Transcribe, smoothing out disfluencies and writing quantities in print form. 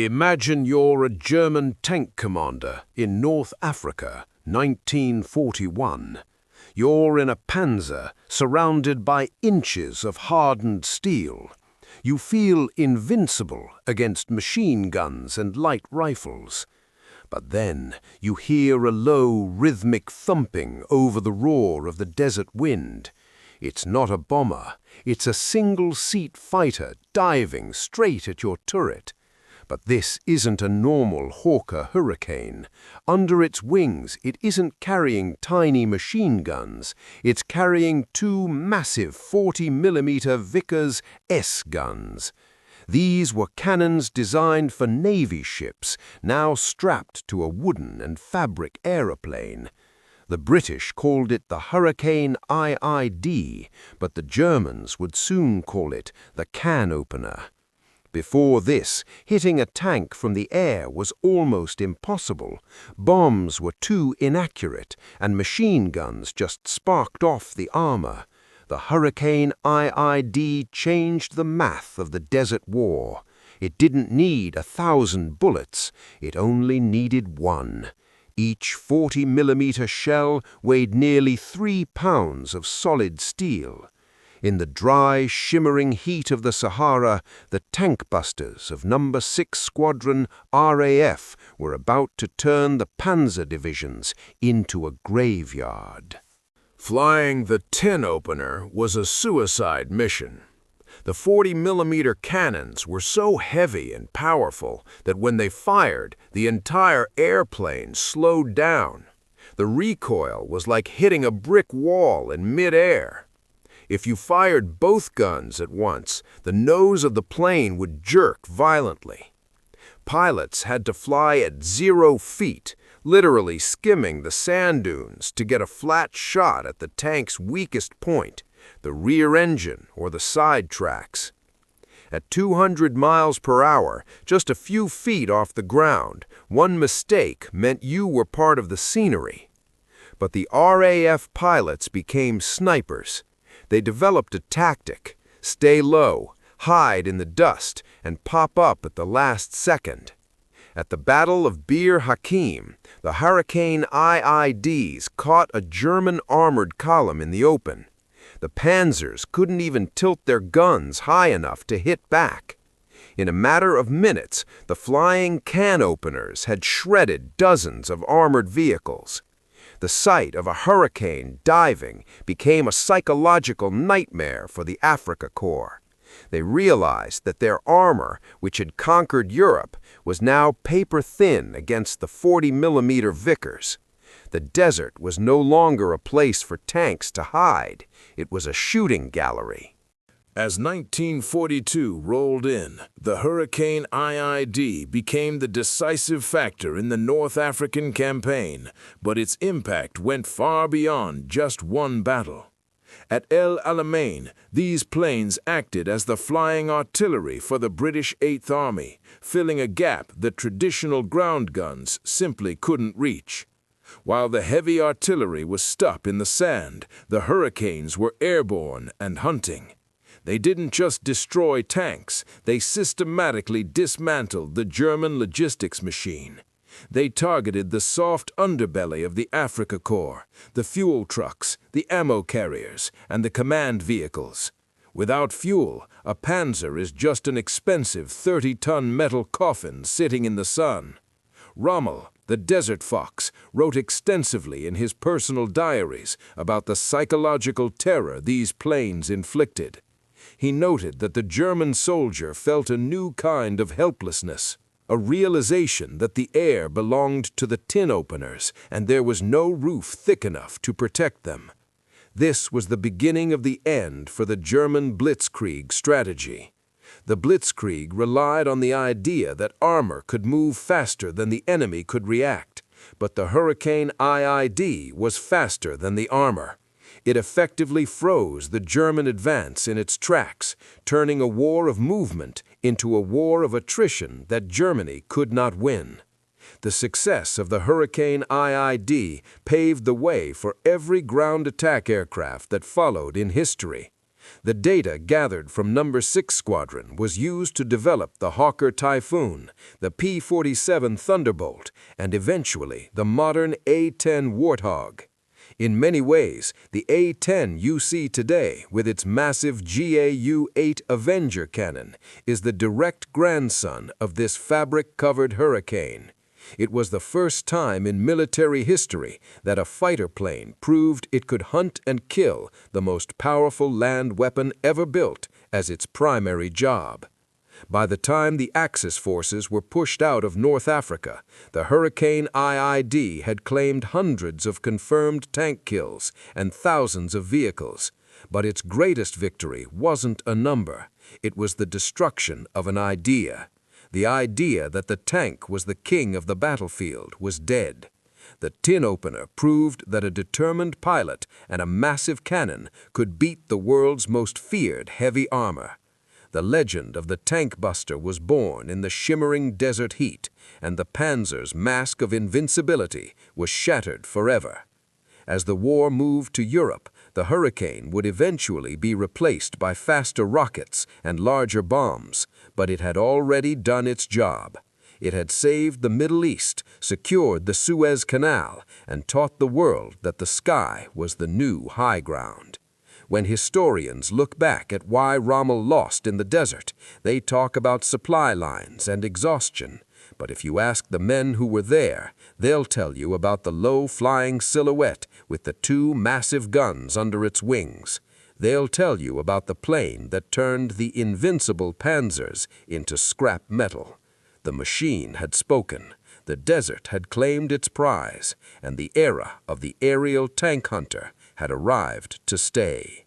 Imagine you're a German tank commander in North Africa, 1941. You're in a Panzer, surrounded by inches of hardened steel. You feel invincible against machine guns and light rifles. But then you hear a low, rhythmic thumping over the roar of the desert wind. It's not a bomber, it's a single-seat fighter diving straight at your turret. But this isn't a normal Hawker Hurricane. Under its wings, it isn't carrying tiny machine guns. It's carrying two massive 40mm Vickers S guns. These were cannons designed for Navy ships, now strapped to a wooden and fabric aeroplane. The British called it the Hurricane IID, but the Germans would soon call it the can opener. Before this, hitting a tank from the air was almost impossible. Bombs were too inaccurate, and machine guns just sparked off the armor. The Hurricane IID changed the math of the Desert War. It didn't need 1,000 bullets, it only needed one. Each 40mm shell weighed nearly 3 pounds of solid steel. In the dry, shimmering heat of the Sahara, the tank busters of No. 6 Squadron RAF were about to turn the Panzer divisions into a graveyard. Flying the tin opener was a suicide mission. The 40mm cannons were so heavy and powerful that when they fired, the entire airplane slowed down. The recoil was like hitting a brick wall in mid-air. If you fired both guns at once, the nose of the plane would jerk violently. Pilots had to fly at 0 feet, literally skimming the sand dunes to get a flat shot at the tank's weakest point, the rear engine or the side tracks. At 200 miles per hour, just a few feet off the ground, one mistake meant you were part of the scenery. But the RAF pilots became snipers. They developed a tactic: stay low, hide in the dust, and pop up at the last second. At the Battle of Bir Hakeim, the Hurricane IIDs caught a German armored column in the open. The Panzers couldn't even tilt their guns high enough to hit back. In a matter of minutes, the flying can openers had shredded dozens of armored vehicles. The sight of a hurricane diving became a psychological nightmare for the Afrika Korps. They realized that their armor, which had conquered Europe, was now paper-thin against the 40mm Vickers. The desert was no longer a place for tanks to hide. It was a shooting gallery. As 1942 rolled in, the Hurricane IID became the decisive factor in the North African campaign, but its impact went far beyond just one battle. At El Alamein, these planes acted as the flying artillery for the British 8th Army, filling a gap that traditional ground guns simply couldn't reach. While the heavy artillery was stuck in the sand, the Hurricanes were airborne and hunting. They didn't just destroy tanks, they systematically dismantled the German logistics machine. They targeted the soft underbelly of the Afrika Korps, the fuel trucks, the ammo carriers, and the command vehicles. Without fuel, a Panzer is just an expensive 30-ton metal coffin sitting in the sun. Rommel, the Desert Fox, wrote extensively in his personal diaries about the psychological terror these planes inflicted. He noted that the German soldier felt a new kind of helplessness, a realization that the air belonged to the tin openers and there was no roof thick enough to protect them. This was the beginning of the end for the German blitzkrieg strategy. The blitzkrieg relied on the idea that armor could move faster than the enemy could react, but the Hurricane IID was faster than the armor. It effectively froze the German advance in its tracks, turning a war of movement into a war of attrition that Germany could not win. The success of the Hurricane IID paved the way for every ground attack aircraft that followed in history. The data gathered from No. 6 Squadron was used to develop the Hawker Typhoon, the P-47 Thunderbolt, and eventually the modern A-10 Warthog. In many ways, the A-10 you see today, with its massive GAU-8 Avenger cannon, is the direct grandson of this fabric-covered Hurricane. It was the first time in military history that a fighter plane proved it could hunt and kill the most powerful land weapon ever built as its primary job. By the time the Axis forces were pushed out of North Africa, the Hurricane IID had claimed hundreds of confirmed tank kills and thousands of vehicles. But its greatest victory wasn't a number. It was the destruction of an idea. The idea that the tank was the king of the battlefield was dead. The tin opener proved that a determined pilot and a massive cannon could beat the world's most feared heavy armor. The legend of the tank buster was born in the shimmering desert heat, and the Panzer's mask of invincibility was shattered forever. As the war moved to Europe, the Hurricane would eventually be replaced by faster rockets and larger bombs, but it had already done its job. It had saved the Middle East, secured the Suez Canal, and taught the world that the sky was the new high ground. When historians look back at why Rommel lost in the desert, they talk about supply lines and exhaustion. But if you ask the men who were there, they'll tell you about the low-flying silhouette with the two massive guns under its wings. They'll tell you about the plane that turned the invincible Panzers into scrap metal. The machine had spoken, the desert had claimed its prize, and the era of the aerial tank hunter had arrived to stay.